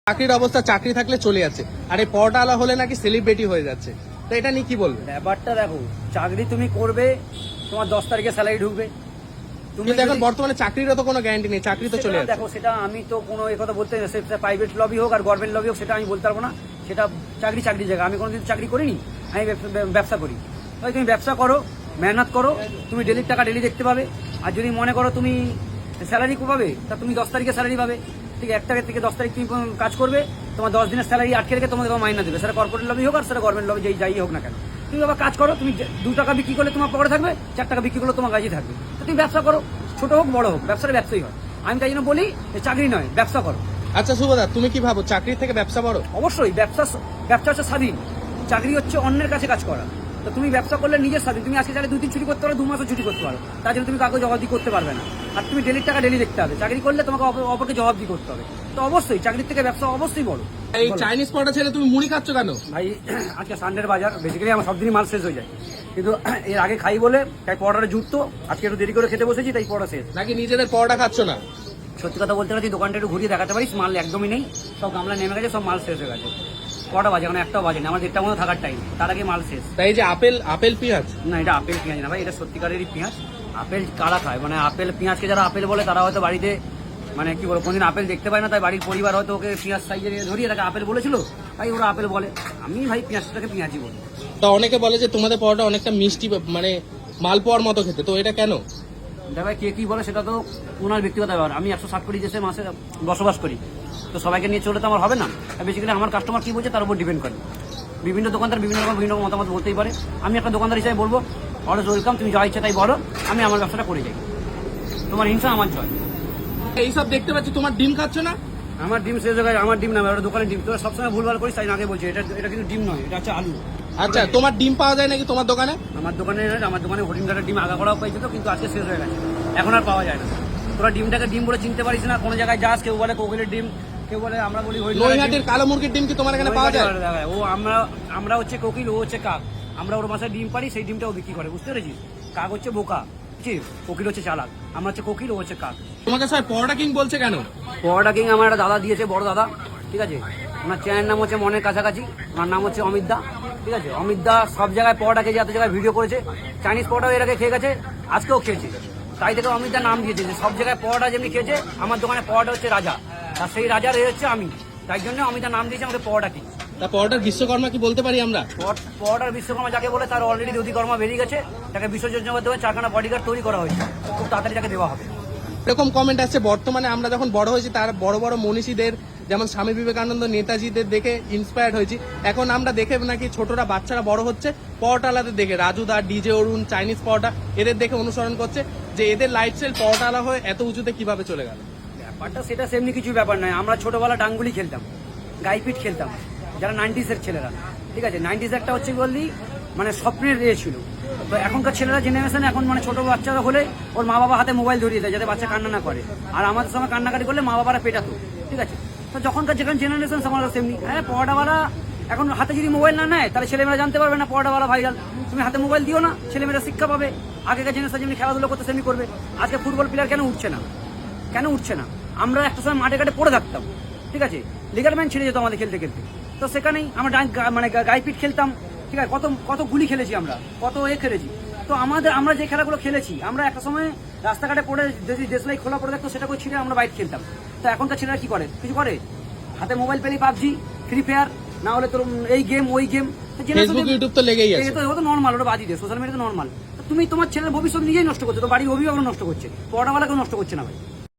চাকরির অবস্থা, চাকরি থাকলে চলে যাচ্ছে, আর এই পরোটা আলা হলে নাকি সেলিব্রিটি হয়ে যাচ্ছে। তো এটা নিয়ে কি বলবে? ব্যাপারটা দেখো, চাকরি তুমি করবে, তোমার 10 তারিখে স্যালারি ঢুকবে। তুমি এখন বর্তমানে চাকরিরও তো কোনো গ্যারান্টি নেই, চাকরি তো চলে যাচ্ছে। দেখো, সেটা আমি তো কোনো এই কথা বলতে না, সেটা প্রাইভেট লবি হোক আর গভর্নমেন্ট লবি হোক, সেটা আমি বলতে পারবো না। সেটা চাকরি জায়গা। আমি কোনোদিন চাকরি করিনি, আমি ব্যবসা করি। তাই তুমি ব্যবসা করো, মেহনত করো, তুমি ডেলির টাকা ডেলি দেখতে পাবে। আর যদি মনে করো তুমি স্যালারি পাবে, তা তুমি 10 তারিখে স্যালারি পাবে। ঠিক 1 তারিখ থেকে 10 তারিখ তুমি কাজ করবে, তোমার 10 দিনের স্যালারি আটকে রেখে তোমাকে মাইনা দেবে। সেটা কর্পোরেট লবি হোক আর সেটা গভর্নমেন্ট লবি যাই হোক না কেন। তুমি আবার কাজ করো, তুমি 2 টাকা বিক্রি করলে তোমার পকেটে থাকবে, 4 টাকা বিক্রি করলে তোমার কাজে থাকবে। তো তুমি ব্যবসা করো, ছোট হোক বড় হোক, ব্যবসাই হয়। আমি তাই জন্য বলি চাকরি নয়, ব্যবসা করো। আচ্ছা শুভদা, তুমি কি ভাবো চাকরি থেকে ব্যবসা বড়? অবশ্যই ব্যবসা হচ্ছে স্বাধীন, চাকরি হচ্ছে অন্যের কাছে কাজ করা। তো তুমি ব্যবসা করলে নিজের স্বাধীন, তুমি আজকে চাইলে 2-3 ছুটি করতে পারো, 2 মাসও ছুটি করতে পারো, তার জন্য তুমি কাউকে জবাবদি করতে পারবে না। আর তুমি ডেলির টাকা ডেলি দেখতে হবে। চাকরি করলে তোমাকে অপরকে জবাবদি করতে হবে। তো অবশ্যই চাকরির থেকে ব্যবসা অবশ্যই বড়। এই চাইনিজ পরোটা ছেড়ে তুমি মুড়ি খাচ্ছ কেন? ভাই আজকে সানডের বাজার, বেসিক্যালি আমার সব দিনই মাল শেষ হয়ে যায়, কিন্তু এর আগে খাই বলে তাই পরোটাটা জুটতো। আজকে একটু দেরি করে খেতে বসেছি, তাই পরোটা শেষ। নাকি নিজেদের পরোটা খাচ্ছ না? সত্যি কথা বলতে গেলে দোকানটা একটু ঘুরিয়ে দেখাতে পারিস, মাল একদমই নেই, সব গামলা নেমে গেছে, সব মাল শেষ হয়ে গেছে। কটা বাজে? এখন 1টাও বাজে না, আমার 1টার মধ্যে থাকার টাইম, তার আগে মাল শেষ। তাই যে আপেল পেঁয়াজ না, এটা আপেল পেঁয়াজ না ভাই, এটা সত্যিকারেরই পেঁয়াজ। আপেল কারা খায়? মানে আপেল পেঁয়াজকে যারা আপেল বলে তারা হয়তো বাড়িতে মানে কি বলবো কোনদিন আপেল দেখতে পায় না, তাই বাড়ির পরিবার হয়তো ওকে পেঁয়াজ সাইজে ধরিয়ে তাকে আপেল বলেছিল, তাই ওরা আপেল বলে। আমি ভাই পেঁয়াজটাকে পেঁয়াজই বলি। তা অনেকে বলে যে তোমাদের পরোটা অনেকটা মিষ্টি, মানে মালপোয়ার মতো খেতে, তো এটা কেন? দেখো কে কি বলে সেটা তো ওনার ব্যক্তিগত ব্যাপার। আমি 160 দেশে মাসে বসবাস করি, তো সবাইকে নিয়ে চলে তো আমার হবে না। বেসিক্যালি আমার কাস্টমার কি বলছে তার উপর ডিপেন্ড করে। বিভিন্ন দোকানদার বিভিন্ন রকম মতামত বলতেই পারে। আমি একটা দোকানদার হিসেবে বলবো অলওয়েজ ওয়েলকাম, তুমি যা ইচ্ছা তাই বলো, আমি আমার ব্যবসাটা করে যাই। তোমার হিংসা আমার জয়। এইসব দেখতে পাচ্ছি, তোমার ডিম খাচ্ছ না? আমার ডিম শেষ জায়গায়, আমার ডিম না, ওটা দোকানের ডিম। তোরা সবসময় ভুলভাল করিস, তাই আগে বলছি এটা কিন্তু ডিম নয়, এটা হচ্ছে আলু। আচ্ছা, তোমার ডিম পাওয়া যায় নাকি তোমার দোকানে? আমার দোকানে হরিণঘাটের ডিম আগা করাও পেয়েছে তো, কিন্তু আজকে শেষ হয়ে গেছে, এখন আর পাওয়া যায় না। তোরা ডিমটাকে ডিম বলে চিনতে পারিস না। কোনো জায়গায় যাস, কেউ বলে কোকিলের ডিম, কেউ বলে আমরা বলি নৈহাটির কালো মুরগির ডিম কি তোমার এখানে পাওয়া যায়? ও আমরা হচ্ছে কোকিল, ও হচ্ছে কাক। আমরা ওর বাসায় ডিম পারি, সেই ডিমটাও বিক্রি করে, বুঝতে পেরেছিস? কাক হচ্ছে বোকা, কোকিল হচ্ছে চালাক। আমরা হচ্ছে কোকিল, ও হচ্ছে কাক। তোমাকে স্যার পরোটা কিং বলছে কেন? পরোটা কিং আমার একটা দাদা দিয়েছে, বড় দাদা, ঠিক আছে। ওনার চ্যানেলের নাম হচ্ছে মনের কাছাকাছি, ওনার নাম হচ্ছে অমিত দা, ঠিক আছে। অমিত দা সব জায়গায় পরোটা খেয়ে এত জায়গায় ভিডিও করেছে, চাইনিজ পরোটাও এর আগে খেয়ে গেছে, আজকেও খেয়েছে। তাই থেকে অমিত দা নাম দিয়েছে যে সব জায়গায় পরোটা যেমনি খেয়েছে, আমার দোকানে পরোটা হচ্ছে রাজা, আর সেই রাজার হচ্ছে আমি। তাই জন্য অমিত দা নাম দিয়েছে আমাকে পরোটা কিং। তা পরোটার বিশ্বকর্মা কি বলতে পারি আমরা? পরোটার বিশ্বকর্মা যাকে বলে তার অলরেডি অধিকর্মা বেরিয়ে গেছে, তাকে বিশ্বযোজনার মাধ্যমে 4খানা বডিগার্ড তৈরি করা হয়েছে, খুব তাড়াতাড়ি তাকে দেওয়া হবে। এরকম কমেন্ট আসছে, বর্তমানে আমরা যখন বড় হয়েছি তার বড় বড় মনীষীদের যেমন স্বামী বিবেকানন্দ, নেতাজিদের দেখে ইন্সপায়ার্ড হয়েছি। এখন আমরা দেখে নাকি ছোটরা বাচ্চারা বড় হচ্ছে পরোটালাদের দেখে, রাজুদা, ডিজে অরুণ, চাইনিজ পরোটা এদের দেখে অনুসরণ করছে, যে এদের লাইফস্টাইল পরোটালা হয়ে এত উঁচুতে কিভাবে চলে গেল। ব্যাপারটা সেটা সেমনি কিছু ব্যাপার নয়। আমরা ছোটবেলা ডাঙ্গুলি খেলতাম, গাইপিট খেলতাম, যারা 90s ছেলেরা, ঠিক আছে। 90s একটা হচ্ছে বললি মানে স্বপ্নের ইয়ে ছিল। তো এখনকার ছেলেরা জেনারেশন এখন মানে ছোট বাচ্চারা হলে ওর মা বাবা হাতে মোবাইল ধরিয়ে দেয় যাতে বাচ্চা কান্না না করে। আর আমাদের সময় কান্নাকাটি করলে মা বাবারা পেটাতো, ঠিক আছে। তো যখনকার যেখানে জেনারেশন আমার সেমনি। হ্যাঁ, পরোটাওয়ালা এখন হাতে যদি মোবাইল না নেয় তাহলে ছেলেমেয়েরা জানতে পারবে না পরোটাওয়ালা ভাইরাল। তুমি হাতে মোবাইল দিও না, ছেলেমেয়েরা শিক্ষা পাবে। আগেকার জেনারেশন যেমনি খেলাধুলো করতে সেমনি করবে। আজকে ফুটবল প্লেয়ার কেন উঠছে না? আমরা একটা সময় মাঠে ঘাটে পড়ে থাকতাম, ঠিক আছে। লিগারম্যান ছিঁড়ে যেত আমাদের খেলতে খেলতে। তো সেখানেই আমরা মানে গাইপিট খেলতাম, ঠিক আছে। কত গুলি খেলেছি আমরা, কত খেলেছি। তো আমরা যে খেলাগুলো খেলেছি, আমরা একটা সময় রাস্তাঘাটে পড়ে যদি দেশলাই খোলা পড়ে থাকতো সেটা করে ছিঁড়ে আমরা বাইক খেলতাম। তো এখনকার ছেলেরা কি করে? কিছু করে? হাতে মোবাইল পেলেই পাবজি, ফ্রি ফায়ার, না হলে তোর এই গেম ওই গেম। ফেসবুক ইউটিউব তো লেগেই আছে, তো নর্মাল, ওটা বাদই দিয়ে সোশ্যাল মিডিয়া তো নর্মাল। তুমি তোমার ছেলের ভবিষ্যৎ নিজেই নষ্ট করছো, তো বাড়ির অভিভাবক নষ্ট করছে, পড়াওয়ালাকেও নষ্ট করছে না ভাই।